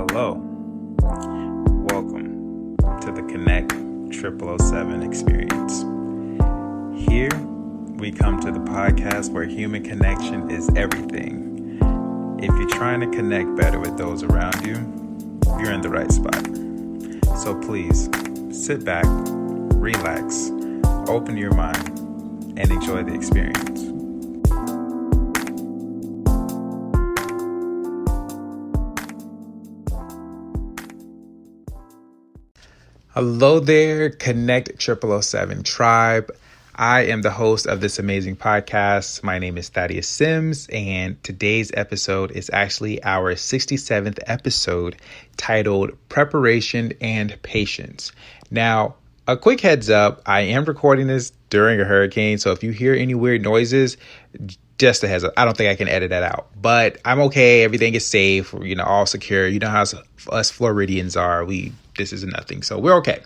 Hello, welcome to the Konnekt-000-7 experience. Here, we come to the podcast where human connection is everything. If you're trying to connect better with those around you, you're in the right spot. So please, sit back, relax, open your mind, and enjoy the experience. Hello there, Konnekt-000-7 Tribe. I am the host of this amazing podcast. My name is Thaddeus Sims, and today's episode is actually our 67th episode titled Preparation and Patience. Now, a quick heads up, I am recording this during a hurricane, so if you hear any weird noises, just a heads up. I don't think I can edit that out, but I'm okay. Everything is safe, all secure. You know how us Floridians are. This is nothing, so we're okay.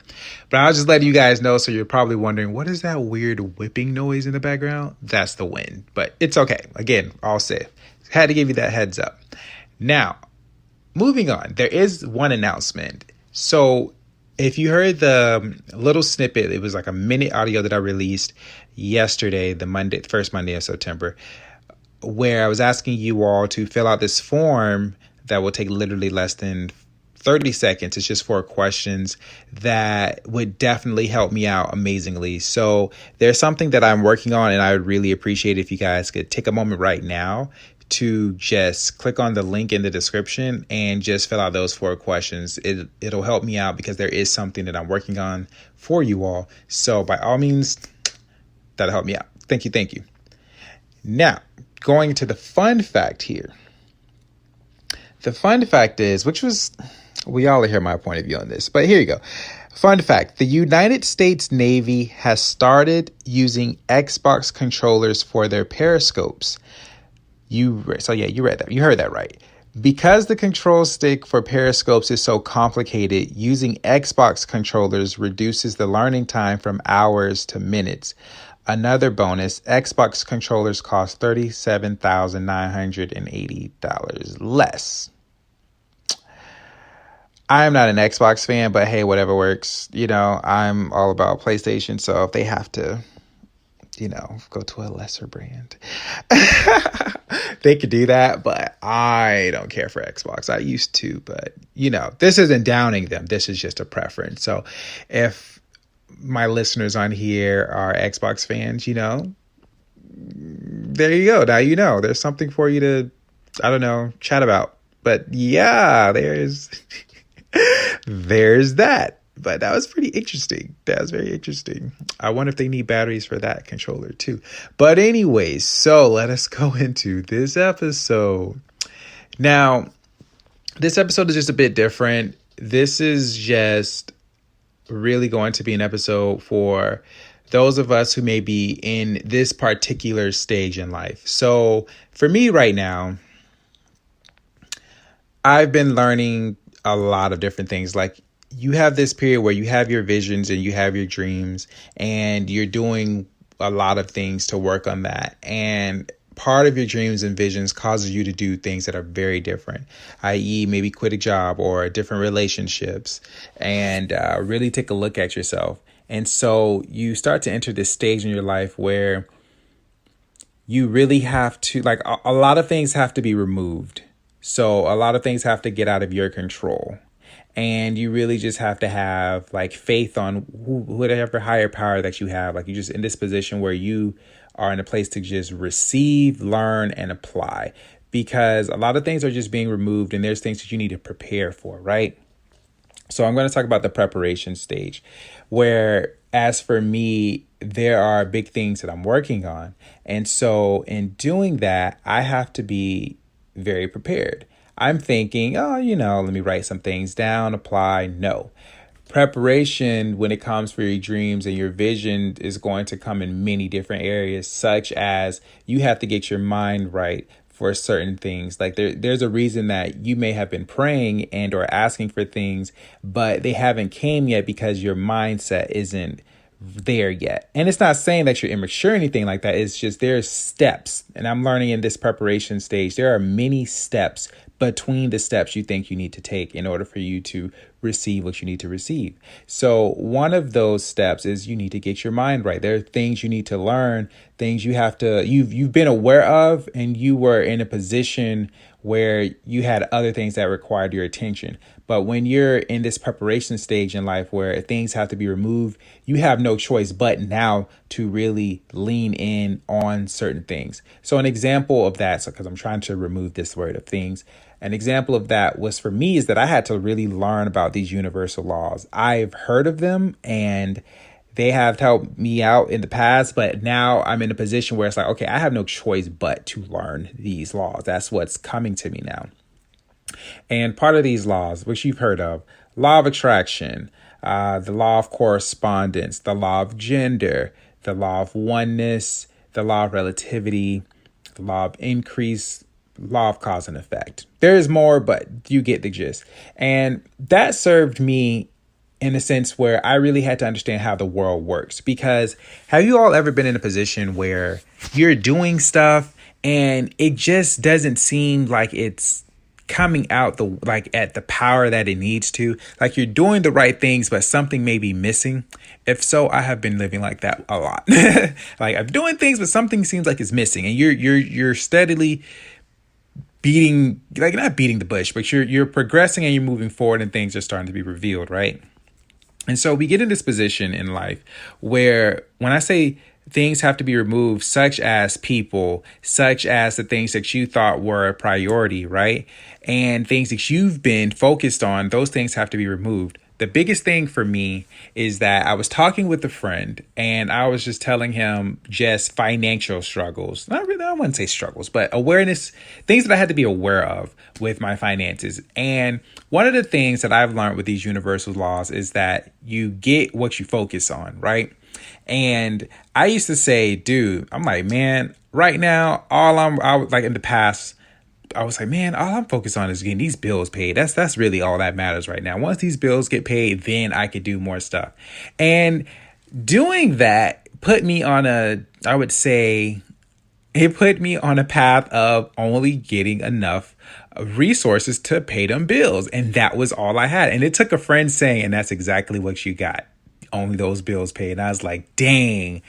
But I'll just let you guys know, so you're probably wondering, what is that weird whipping noise in the background? That's the wind, but it's okay. Again, all safe. Had to give you that heads up. Now, moving on, there is one announcement. So if you heard the little snippet, it was like a minute audio that I released yesterday, the first Monday of September, where I was asking you all to fill out this form that will take literally less than 30 seconds. It's just 4 questions that would definitely help me out amazingly. So there's something that I'm working on, and I would really appreciate if you guys could take a moment right now to just click on the link in the description and just fill out those 4 questions. It'll help me out because there is something that I'm working on for you all. So by all means, that'll help me out. Thank you. Now, going to the fun fact here. The fun fact is, we all hear my point of view on this, but here you go. Fun fact, the United States Navy has started using Xbox controllers for their periscopes. You read that. You heard that right. Because the control stick for periscopes is so complicated, using Xbox controllers reduces the learning time from hours to minutes. Another bonus, Xbox controllers cost $37,980 less. I'm not an Xbox fan, but hey, whatever works. I'm all about PlayStation, so if they have to, go to a lesser brand, they could do that, but I don't care for Xbox. I used to, but, this isn't downing them. This is just a preference. So if my listeners on here are Xbox fans, there you go. Now, there's something for you to, chat about. But yeah, there's that. But that was pretty interesting. That was very interesting. I wonder if they need batteries for that controller too. But anyways, so let us go into this episode. Now, this episode is just a bit different. This is just really going to be an episode for those of us who may be in this particular stage in life. So for me right now, I've been learning a lot of different things. Like, you have this period where you have your visions and you have your dreams, and you're doing a lot of things to work on that. And part of your dreams and visions causes you to do things that are very different, i.e. maybe quit a job or different relationships, and really take a look at yourself. And so you start to enter this stage in your life where you really have to, a lot of things have to be removed. So a lot of things have to get out of your control. And you really just have to have faith on whatever higher power that you have. You're just in this position where you are in a place to just receive, learn, and apply. Because a lot of things are just being removed, and there's things that you need to prepare for, right? So I'm going to talk about the preparation stage, where, as for me, there are big things that I'm working on. And so in doing that, I have to be very prepared. I'm thinking, let me write some things down, apply. No. Preparation, when it comes for your dreams and your vision, is going to come in many different areas, such as you have to get your mind right for certain things. There's a reason that you may have been praying and or asking for things, but they haven't came yet because your mindset isn't there yet. And it's not saying that you're immature or anything like that. It's just there's steps. And I'm learning in this preparation stage, there are many steps, between the steps you think you need to take in order for you to receive what you need to receive. So one of those steps is you need to get your mind right. There are things you need to learn, things you've been aware of, and you were in a position where you had other things that required your attention. But when you're in this preparation stage in life where things have to be removed, you have no choice but now to really lean in on certain things. So an example of that, because I'm trying to remove this word of things, an example of that was for me is that I had to really learn about these universal laws. I've heard of them and they have helped me out in the past, but now I'm in a position where it's like, okay, I have no choice but to learn these laws. That's what's coming to me now. And part of these laws, which you've heard of, law of attraction, the law of correspondence, the law of gender, the law of oneness, the law of relativity, the law of increase, law of cause and effect. There is more, but you get the gist. And that served me in a sense where I really had to understand how the world works. Because have you all ever been in a position where you're doing stuff and it just doesn't seem like it's coming out at the power that it needs to? Like you're doing the right things, but something may be missing. If so, I have been living like that a lot. Like I'm doing things, but something seems like it's missing, and you're steadily beating, like not beating the bush, but you're progressing and you're moving forward, and things are starting to be revealed, right? And so we get in this position in life where when I say things have to be removed, such as people, such as the things that you thought were a priority, right? And things that you've been focused on, those things have to be removed. The biggest thing for me is that I was talking with a friend and I was just telling him just financial struggles. Not really, I wouldn't say struggles, but awareness, things that I had to be aware of with my finances. And one of the things that I've learned with these universal laws is that you get what you focus on, right? And I used to say, dude, I'm like, man, right now, I was like in the past, I was like, man, all I'm focused on is getting these bills paid. That's really all that matters right now. Once these bills get paid, then I could do more stuff. And doing that put me on I would say, it put me on a path of only getting enough resources to pay them bills. And that was all I had. And it took a friend saying, and that's exactly what you got. Only those bills paid. And I was like, dang,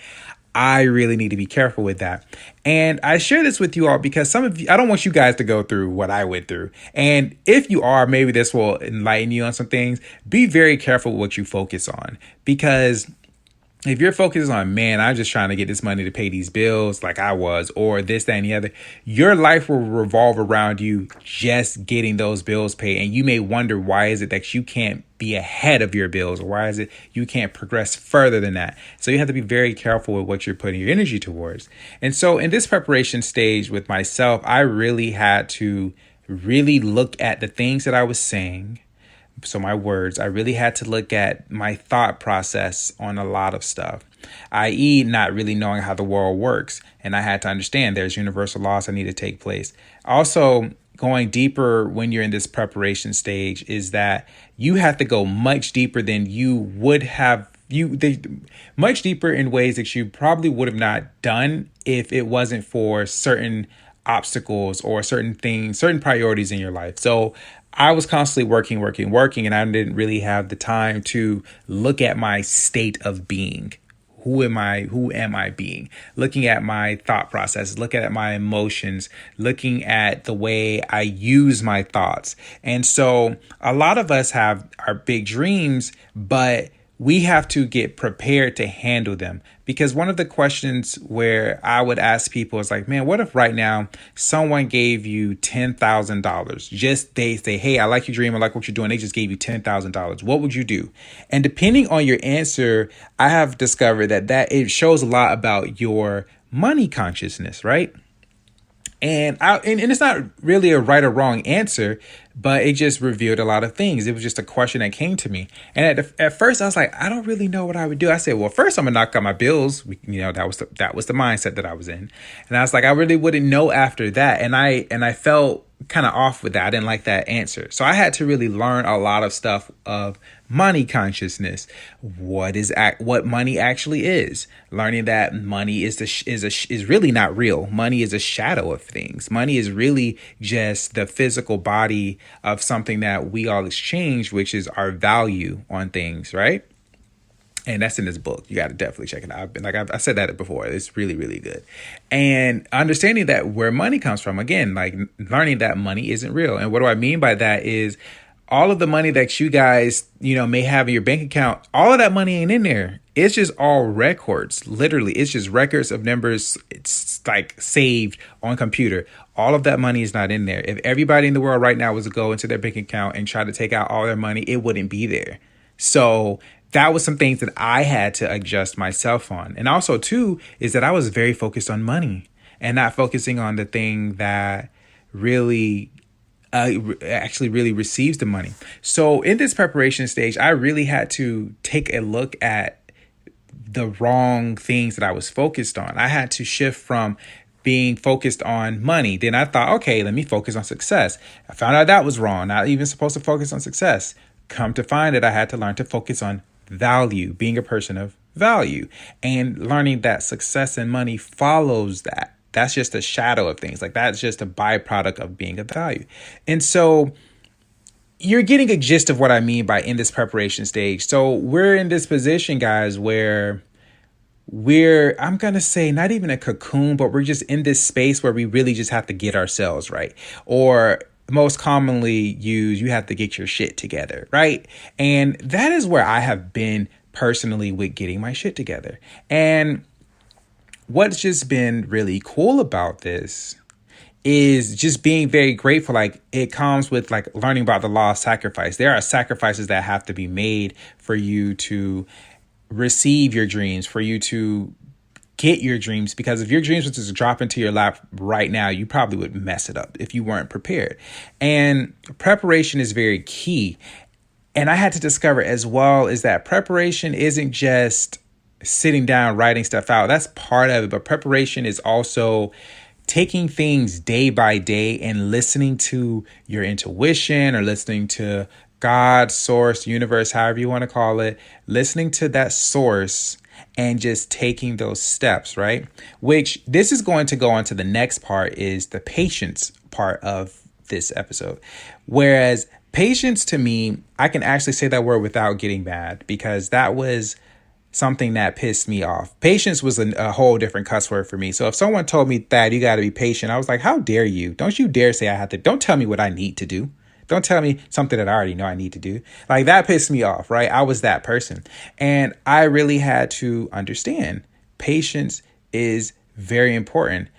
I really need to be careful with that. And I share this with you all because some of you, I don't want you guys to go through what I went through. And if you are, maybe this will enlighten you on some things. Be very careful with what you focus on, because if you're focused on, man, I'm just trying to get this money to pay these bills like I was, or this, that, and the other, your life will revolve around you just getting those bills paid. And you may wonder, why is it that you can't be ahead of your bills? Or why is it you can't progress further than that? So you have to be very careful with what you're putting your energy towards. And so in this preparation stage with myself, I really had to really look at the things that I was saying. So my words, I really had to look at my thought process on a lot of stuff, i.e. not really knowing how the world works. And I had to understand there's universal laws that need to take place. Also, going deeper when you're in this preparation stage is that you have to go much deeper than you would have, much deeper in ways that you probably would have not done if it wasn't for certain obstacles or certain things, certain priorities in your life. So I was constantly working, and I didn't really have the time to look at my state of being. Who am I being? Looking at my thought process, looking at my emotions, looking at the way I use my thoughts. And so a lot of us have our big dreams, but we have to get prepared to handle them. Because one of the questions where I would ask people is like, man, what if right now someone gave you $10,000? Just they say, hey, I like your dream. I like what you're doing. They just gave you $10,000. What would you do? And depending on your answer, I have discovered that it shows a lot about your money consciousness, right? And it's not really a right or wrong answer, but it just revealed a lot of things. It was just a question that came to me. And at first I was like, I don't really know what I would do. I said, well, first I'm gonna knock out my bills. That was the mindset that I was in. And I was like, I really wouldn't know after that. And I felt kind of off with that. I didn't like that answer. So I had to really learn a lot of stuff of money consciousness. What money actually is. Learning that money is really not real. Money is a shadow of things. Money is really just the physical body of something that we all exchange, which is our value on things, right? And that's in this book. You got to definitely check it out. I said that before. It's really, really good. And understanding that where money comes from, again, like learning that money isn't real. And what do I mean by that is all of the money that you guys, may have in your bank account, all of that money ain't in there. It's just all records. Literally, it's just records of numbers. It's like saved on computer. All of that money is not in there. If everybody in the world right now was to go into their bank account and try to take out all their money, it wouldn't be there. So that was some things that I had to adjust myself on. And also, too, is that I was very focused on money and not focusing on the thing that really actually really receives the money. So in this preparation stage, I really had to take a look at the wrong things that I was focused on. I had to shift from being focused on money. Then I thought, okay, let me focus on success. I found out that was wrong. Not even supposed to focus on success. Come to find it, I had to learn to focus on value, being a person of value, and learning that success and money follows that. That's just a shadow of things. Like that's just a byproduct of being of value. And so you're getting a gist of what I mean by in this preparation stage. So we're in this position, guys, where I'm going to say not even a cocoon, but we're just in this space where we really just have to get ourselves right. Or most commonly used, you have to get your shit together, right? And that is where I have been personally with getting my shit together. And what's just been really cool about this is just being very grateful. Like it comes with like learning about the law of sacrifice. There are sacrifices that have to be made for you to receive your dreams, for you to get your dreams, because if your dreams were to drop into your lap right now, you probably would mess it up if you weren't prepared. And preparation is very key. And I had to discover as well is that preparation isn't just sitting down, writing stuff out. That's part of it. But preparation is also taking things day by day and listening to your intuition or listening to God, source, universe, however you want to call it, listening to that source and just taking those steps, right? Which this is going to go on to the next part is the patience part of this episode. Whereas patience to me, I can actually say that word without getting mad because that was something that pissed me off. Patience was a whole different cuss word for me. So if someone told me, Thad, you got to be patient, I was like, how dare you? Don't you dare say I have to. Don't tell me what I need to do. Don't tell me something that I already know I need to do. Like that pissed me off, right? I was that person. And I really had to understand patience is very important.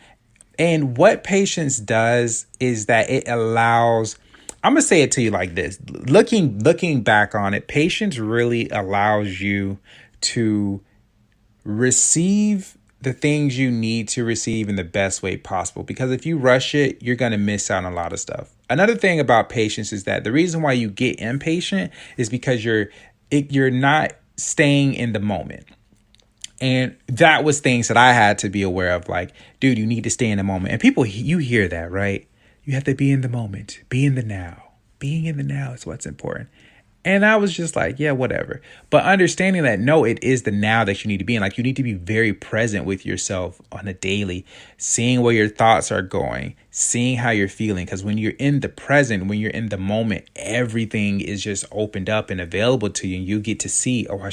And what patience does is that it allows, I'm going to say it to you like this. Looking back on it, patience really allows you to receive the things you need to receive in the best way possible. Because if you rush it, you're going to miss out on a lot of stuff. Another thing about patience is that the reason why you get impatient is because you're not staying in the moment. And that was things that I had to be aware of. Like, dude, you need to stay in the moment. And people, you hear that, right? You have to be in the moment, be in the now. Being in the now is what's important. And I was just like, yeah, whatever. But understanding that, no, it is the now that you need to be in. Like, you need to be very present with yourself on a daily, seeing where your thoughts are going, seeing how you're feeling. Because when you're in the present, when you're in the moment, everything is just opened up and available to you. And you get to see, oh,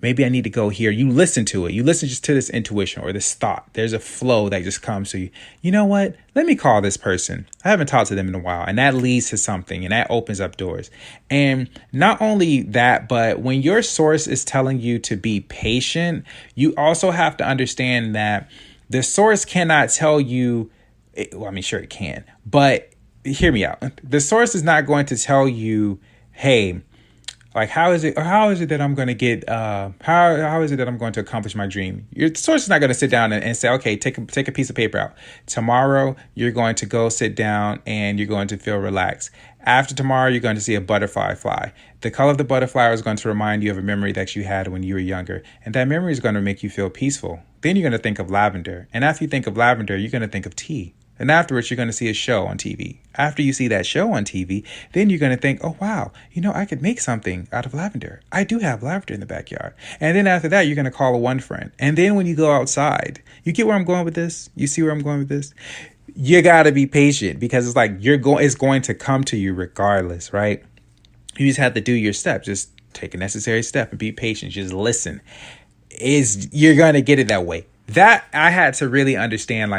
maybe I need to go here. You listen to it. You listen just to this intuition or this thought. There's a flow that just comes to you. You know what? Let me call this person. I haven't talked to them in a while. And that leads to something and that opens up doors. And not only that, but when your source is telling you to be patient, you also have to understand that the source cannot tell you. Well, I mean, sure it can, but hear me out. The source is not going to tell you, hey, like, how is it that I'm going to get, how is it that I'm going to accomplish my dream? Your source is not going to sit down and say, okay, take a piece of paper out. Tomorrow, you're going to go sit down and you're going to feel relaxed. After tomorrow, you're going to see a butterfly fly. The color of the butterfly is going to remind you of a memory that you had when you were younger. And that memory is going to make you feel peaceful. Then you're going to think of lavender. And after you think of lavender, you're going to think of tea. And afterwards, you're going to see a show on TV. After you see that show on TV, then you're going to think, oh, wow, I could make something out of lavender. I do have lavender in the backyard. And then after that, you're going to call a one friend. And then when you go outside, you get where I'm going with this? You see where I'm going with this? You got to be patient because it's like it's going to come to you regardless, right? You just have to do your steps. Just take a necessary step and be patient. Just listen. You're going to get it that way. That I had to really understand,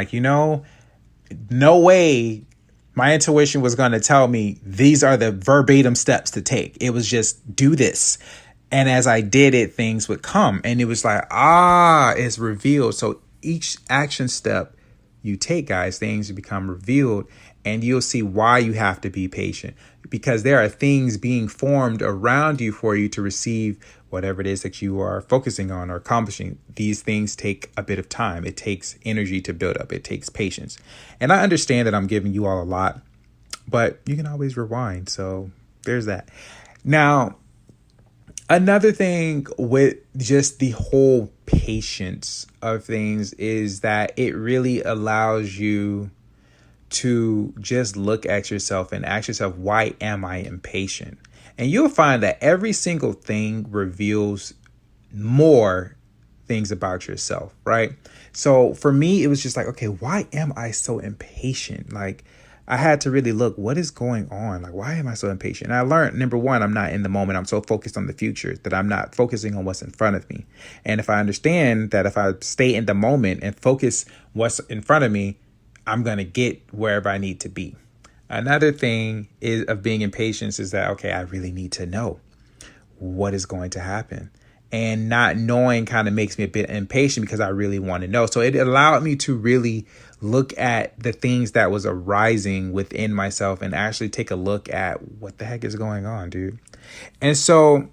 no way my intuition was going to tell me these are the verbatim steps to take. It was just do this. And as I did it, things would come. And it was like, it's revealed. So each action step you take, guys, things become revealed, and you'll see why you have to be patient, because there are things being formed around you for you to receive whatever it is that you are focusing on or accomplishing. These things take a bit of time. It takes energy to build up. It takes patience. And I understand that I'm giving you all a lot, but you can always rewind. So there's that. Now, another thing with just the whole patience of things is that it really allows you to just look at yourself and ask yourself, why am I impatient? And you'll find that every single thing reveals more things about yourself, right? So for me, it was just like, okay, why am I so impatient? Like, I had to really look, what is going on? Like, why am I so impatient? And I learned, number one, I'm not in the moment. I'm so focused on the future that I'm not focusing on what's in front of me. And if I understand that if I stay in the moment and focus what's in front of me, I'm going to get wherever I need to be. Another thing of being impatient is that, okay, I really need to know what is going to happen. And not knowing kind of makes me a bit impatient because I really want to know. So it allowed me to really look at the things that was arising within myself and actually take a look at what the heck is going on, dude. And so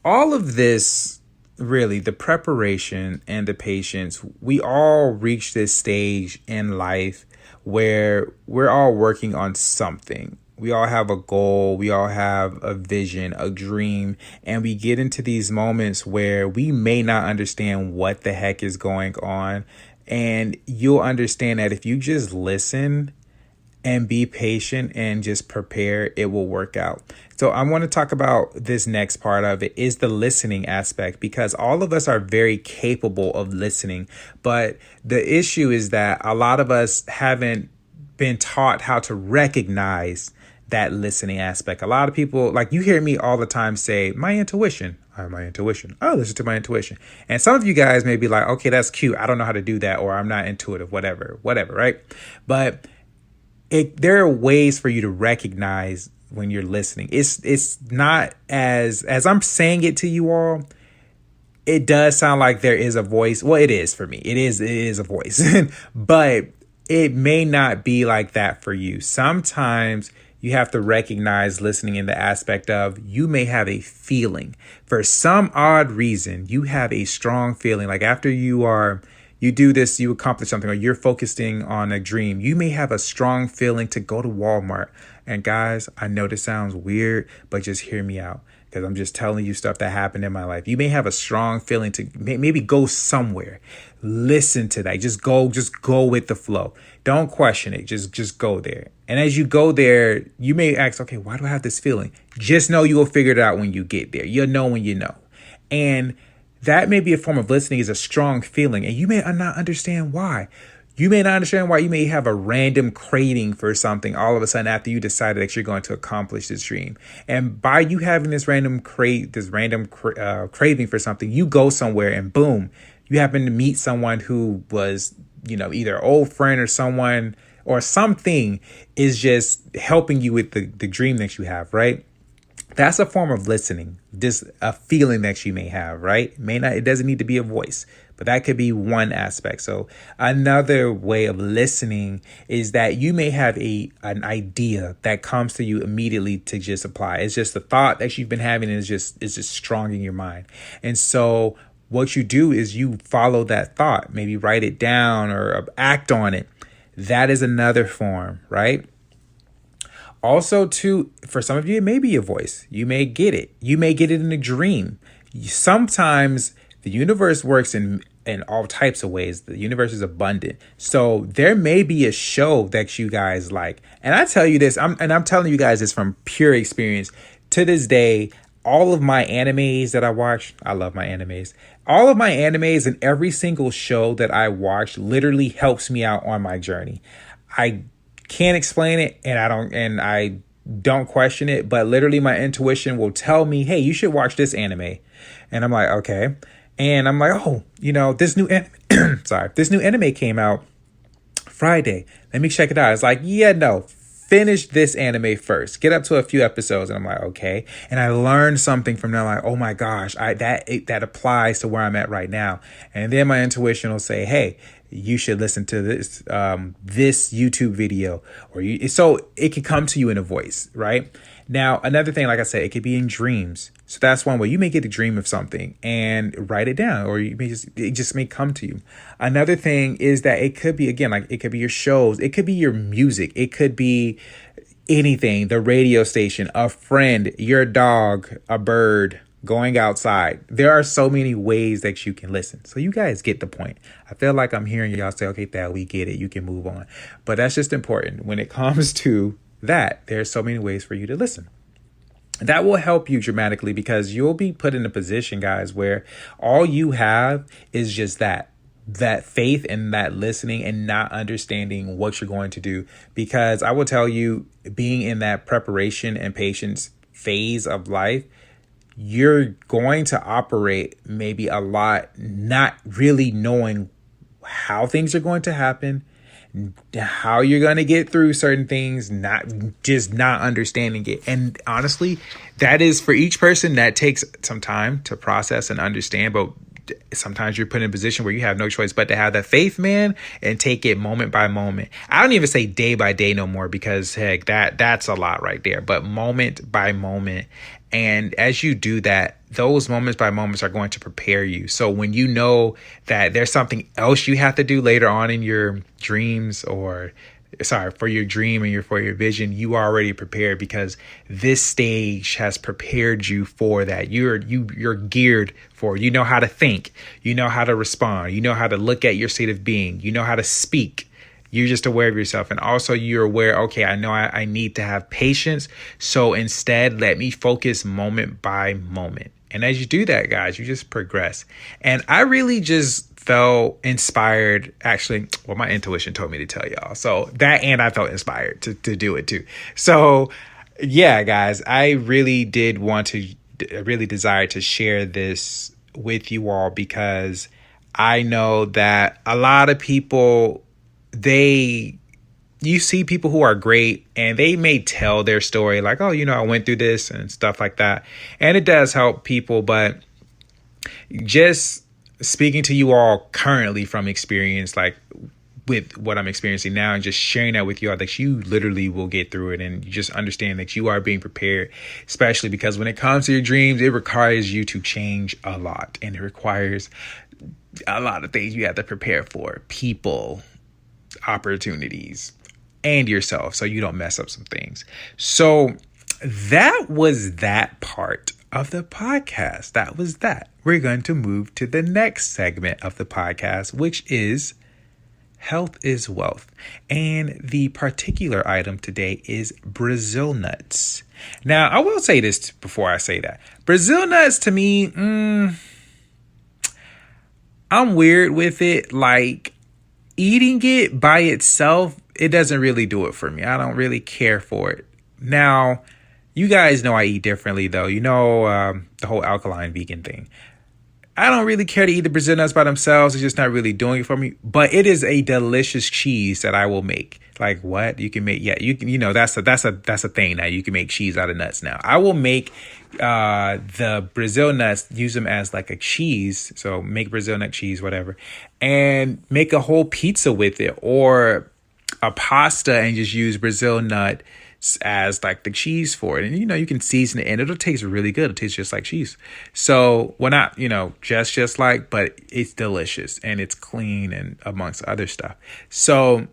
all of this, really, the preparation and the patience, we all reach this stage in life where we're all working on something. We all have a goal. We all have a vision, a dream, and we get into these moments where we may not understand what the heck is going on. And you'll understand that if you just listen and be patient and just prepare, it will work out. So I want to talk about this next part of it is the listening aspect, because all of us are very capable of listening. But the issue is that a lot of us haven't been taught how to recognize that listening aspect. A lot of people, like, you hear me all the time say, my intuition. My intuition. Oh, listen to my intuition. And some of you guys may be like, okay, that's cute. I don't know how to do that, or I'm not intuitive, whatever, right? But there are ways for you to recognize when you're listening. It's not as I'm saying it to you all. It does sound like there is a voice. Well, it is for me. It is a voice, but it may not be like that for you. Sometimes you have to recognize listening in the aspect of you may have a feeling. For some odd reason, you have a strong feeling. Like after you do this, you accomplish something, or you're focusing on a dream, you may have a strong feeling to go to Walmart. And guys, I know this sounds weird, but just hear me out, because I'm just telling you stuff that happened in my life. You may have a strong feeling to maybe go somewhere. Listen to that. Just go with the flow. Don't question it. Just go there. And as you go there, you may ask, okay, why do I have this feeling? Just know you will figure it out when you get there. You'll know when you know. And that may be a form of listening, is a strong feeling. And you may not understand why. You may not understand why. You may have a random craving for something all of a sudden after you decided that you're going to accomplish this dream. And by you having this random craving for something, you go somewhere and boom, you happen to meet someone who was, either an old friend or someone or something is just helping you with the dream that you have, right? That's a form of listening, just a feeling that you may have, right? It doesn't need to be a voice, but that could be one aspect. So another way of listening is that you may have an idea that comes to you immediately to just apply. It's just a thought that you've been having, and it's just strong in your mind. And so what you do is you follow that thought, maybe write it down or act on it. That is another form, right? Also, too, for some of you, it may be a voice. You may get it. You may get it in a dream. Sometimes the universe works in all types of ways. The universe is abundant. So there may be a show that you guys like. And I tell you this, I'm telling you guys this from pure experience. To this day, all of my animes that I watch, I love my animes. All of my animes and every single show that I watch literally helps me out on my journey. I can't explain it, and I don't question it, but literally my intuition will tell me, hey, you should watch this anime. And I'm like, okay. And I'm like, oh, this new this new anime came out Friday. Let me check it out. It's like, yeah, no, finish this anime first. Get up to a few episodes. And I'm like, okay. And I learned something from them. Like, oh my gosh, that applies to where I'm at right now. And then my intuition will say, hey, you should listen to this this YouTube video, so it can come to you in a voice, right? Now, another thing, like I said, it could be in dreams. So that's one way. You may get a dream of something and write it down, or it just may come to you. Another thing is that it could be, again, like it could be your shows, it could be your music, it could be anything, the radio station, a friend, your dog, a bird, going outside. There are so many ways that you can listen. So you guys get the point. I feel like I'm hearing y'all say, okay, Thad, we get it. You can move on. But that's just important. When it comes to that, there's so many ways for you to listen. That will help you dramatically, because you'll be put in a position, guys, where all you have is just that faith and that listening and not understanding what you're going to do. Because I will tell you, being in that preparation and patience phase of life, you're going to operate maybe a lot not really knowing how things are going to happen, how you're going to get through certain things, not understanding it. And honestly, that is for each person, that takes some time to process and understand. But sometimes you're put in a position where you have no choice but to have that faith, man, and take it moment by moment. I don't even say day by day no more, because heck, that's a lot right there. But moment by moment. And as you do that, those moments by moments are going to prepare you. So when you know that there's something else you have to do later on in your dreams, for your dream and for your vision, you are already prepared, because this stage has prepared you for that. You're geared for it. You know how to think. You know how to respond. You know how to look at your state of being. You know how to speak. You're just aware of yourself. And also you're aware, okay, I know I need to have patience. So instead, let me focus moment by moment. And as you do that, guys, you just progress. And I really just felt inspired. Actually, well, my intuition told me to tell y'all. So that, and I felt inspired to do it too. So yeah, guys, I really desired to share this with you all, because I know that a lot of people, you see people who are great and they may tell their story like, oh, I went through this and stuff like that. And it does help people. But just speaking to you all currently from experience, like with what I'm experiencing now, and just sharing that with you all, that you literally will get through it. And you just understand that you are being prepared, especially because when it comes to your dreams, it requires you to change a lot. And it requires a lot of things you have to prepare for: people, opportunities, and yourself, so you don't mess up some things. So that was that part of the podcast. That was that. We're going to move to the next segment of the podcast, which is health is wealth. And the particular item today is Brazil nuts. Now, I will say this before I say that. Brazil nuts, to me, I'm weird with it. Like, eating it by itself, it doesn't really do it for me. I don't really care for it. Now, you guys know I eat differently, though. The whole alkaline vegan thing. I don't really care to eat the Brazil nuts by themselves. It's just not really doing it for me. But it is a delicious cheese that I will make. Like, what? You can make, yeah, you can, that's a thing now. You can make cheese out of nuts now. I will make the Brazil nuts, use them as like a cheese. So make Brazil nut cheese, whatever, and make a whole pizza with it, or a pasta, and just use Brazil nut as like the cheese for it. And you can season it and it'll taste really good. It tastes just like cheese. So we're not, just like, but it's delicious and it's clean and amongst other stuff. So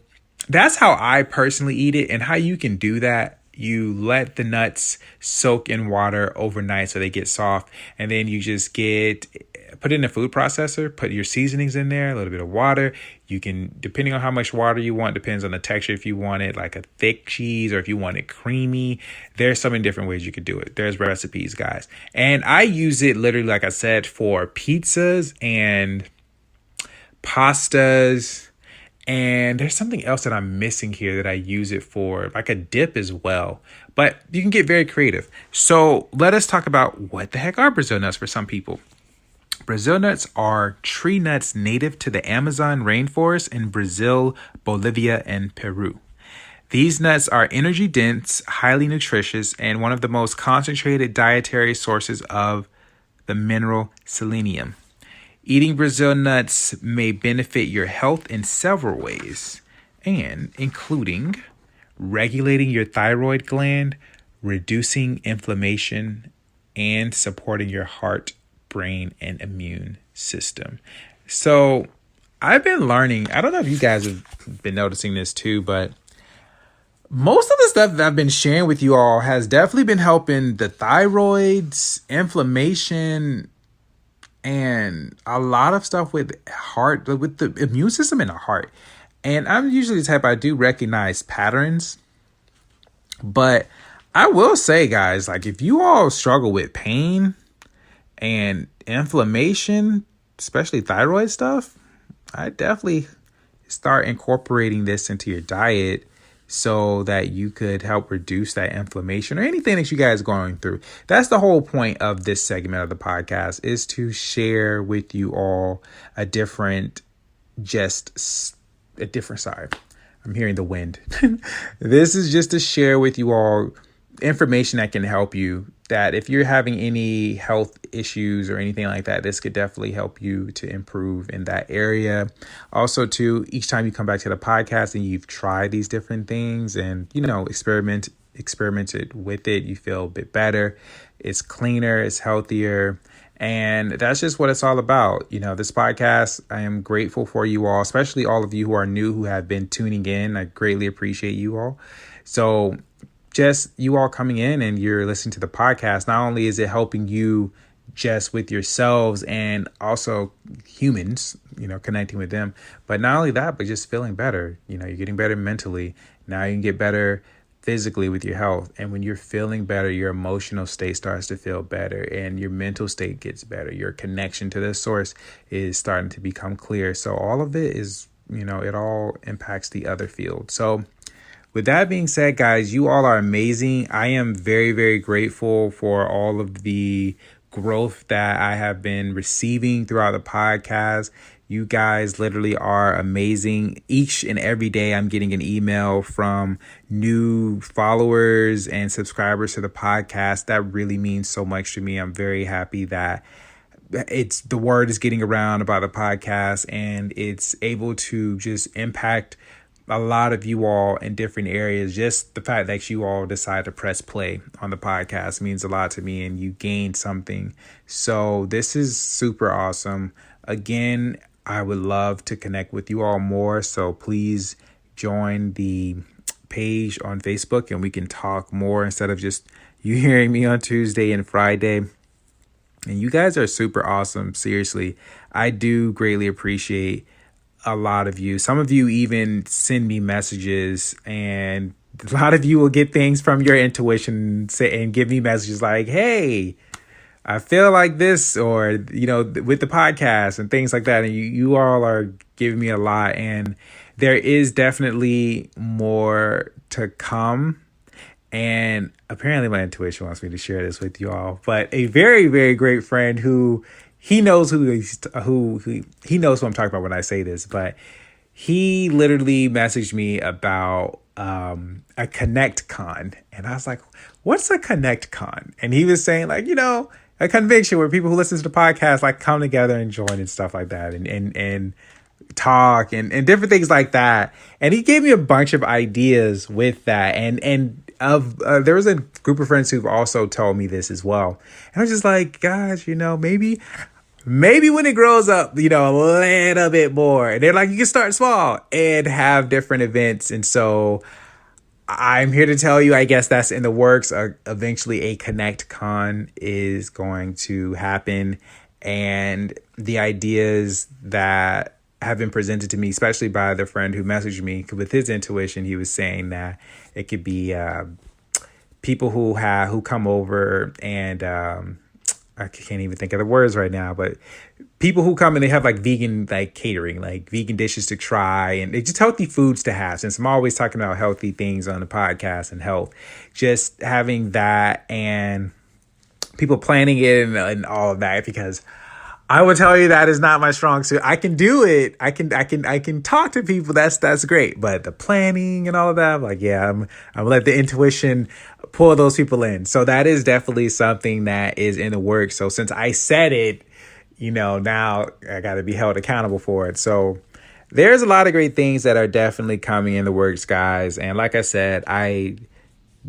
that's how I personally eat it. And how you can do that you let the nuts soak in water overnight so they get soft, and then you just put it in a food processor, put your seasonings in there, a little bit of water. You can, depending on how much water you want, depends on the texture. If you want it like a thick cheese or if you want it creamy, there's so many different ways you could do it. There's recipes, guys. And I use it literally, like I said, for pizzas and pastas. And there's something else that I'm missing here that I use it for, like a dip as well. But you can get very creative. So let us talk about what the heck are Brazil nuts for some people. Brazil nuts are tree nuts native to the Amazon rainforest in Brazil, Bolivia, and Peru. These nuts are energy dense, highly nutritious, and one of the most concentrated dietary sources of the mineral selenium. Eating Brazil nuts may benefit your health in several ways, and including regulating your thyroid gland, reducing inflammation, and supporting your heart, brain, and immune system. So I've been learning, I don't know if you guys have been noticing this too, but most of the stuff that I've been sharing with you all has definitely been helping the thyroids, inflammation, and a lot of stuff with heart, with the immune system and the heart. And I'm usually the type, I do recognize patterns. But I will say, guys, like if you all struggle with pain and inflammation, especially thyroid stuff, I definitely start incorporating this into your diet so that you could help reduce that inflammation or anything that you guys are going through. That's the whole point of this segment of the podcast, is to share with you all a different side. I'm hearing the wind. This is just to share with you all information that can help you, that if you're having any health issues or anything like that, this could definitely help you to improve in that area. Also, too, each time you come back to the podcast and you've tried these different things and, experimented with it, you feel a bit better. It's cleaner, it's healthier. And that's just what it's all about. This podcast, I am grateful for you all, especially all of you who are new, who have been tuning in. I greatly appreciate you all. So just you all coming in and you're listening to the podcast, not only is it helping you just with yourselves and also humans, connecting with them, but not only that, but just feeling better. You're getting better mentally. Now you can get better physically with your health. And when you're feeling better, your emotional state starts to feel better and your mental state gets better. Your connection to the source is starting to become clear. So all of it is, it all impacts the other field. So with that being said, guys, you all are amazing. I am very, very grateful for all of the growth that I have been receiving throughout the podcast. You guys literally are amazing. Each and every day I'm getting an email from new followers and subscribers to the podcast. That really means so much to me. I'm very happy that the word is getting around about the podcast and it's able to just impact a lot of you all in different areas. Just the fact that you all decide to press play on the podcast means a lot to me and you gain something. So this is super awesome. Again, I would love to connect with you all more. So please join the page on Facebook and we can talk more instead of just you hearing me on Tuesday and Friday. And you guys are super awesome. Seriously, I do greatly appreciate a lot of you. Some of you even send me messages, and a lot of you will get things from your intuition and give me messages like, hey, I feel like this, or, with the podcast and things like that. And you all are giving me a lot, and there is definitely more to come. And apparently my intuition wants me to share this with you all, but a very, very great friend he knows who he knows who I'm talking about when I say this, but he literally messaged me about a Konnekt-Con, and I was like, what's a Konnekt-Con? And he was saying like, a convention where people who listen to the podcast like come together and join and stuff like that and talk and different things like that. And he gave me a bunch of ideas with that. And there was a group of friends who've also told me this as well. And I was just like, gosh, maybe when it grows up, a little bit more. And they're like, you can start small and have different events. And so I'm here to tell you, I guess that's in the works. Eventually, a Konnekt-Con is going to happen. And the ideas that have been presented to me, especially by the friend who messaged me with his intuition, he was saying that it could be people who come over and I can't even think of the words right now, but people who come and they have like vegan, like catering, like vegan dishes to try, and it's just healthy foods to have. Since I'm always talking about healthy things on the podcast and health, just having that and people planning it and all of that, because I will tell you that is not my strong suit. I can do it. I can talk to people. That's great. But the planning and all of that, I'm like, yeah, I'm gonna let the intuition pull those people in. So that is definitely something that is in the works. So since I said it, now I got to be held accountable for it. So there's a lot of great things that are definitely coming in the works, guys. And like I said, I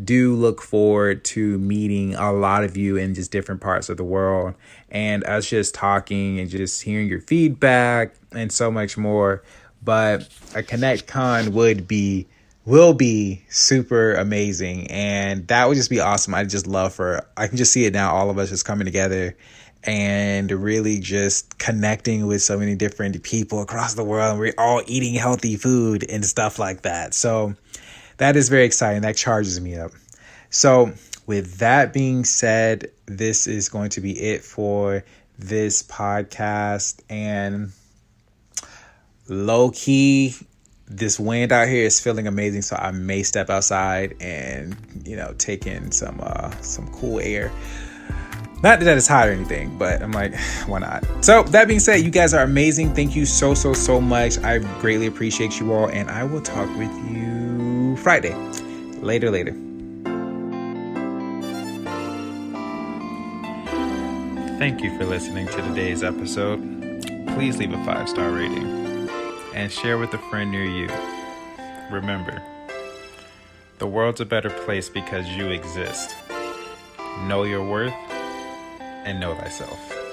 do look forward to meeting a lot of you in just different parts of the world and us just talking and just hearing your feedback and so much more. But a Konnekt-Con will be super amazing, and that would just be awesome. I can just see it now, all of us just coming together and really just connecting with so many different people across the world, and we're all eating healthy food and stuff like that. So that is very exciting. That charges me up. So with that being said, this is going to be it for this podcast. And low key, this wind out here is feeling amazing. So I may step outside and, take in some cool air. Not that it's hot or anything, but I'm like, why not? So that being said, you guys are amazing. Thank you so much. I greatly appreciate you all, and I will talk with you Friday. Later. Thank you for listening to today's episode. Please leave a 5-star rating and share with a friend near you. Remember, the world's a better place because you exist. Know your worth and know thyself.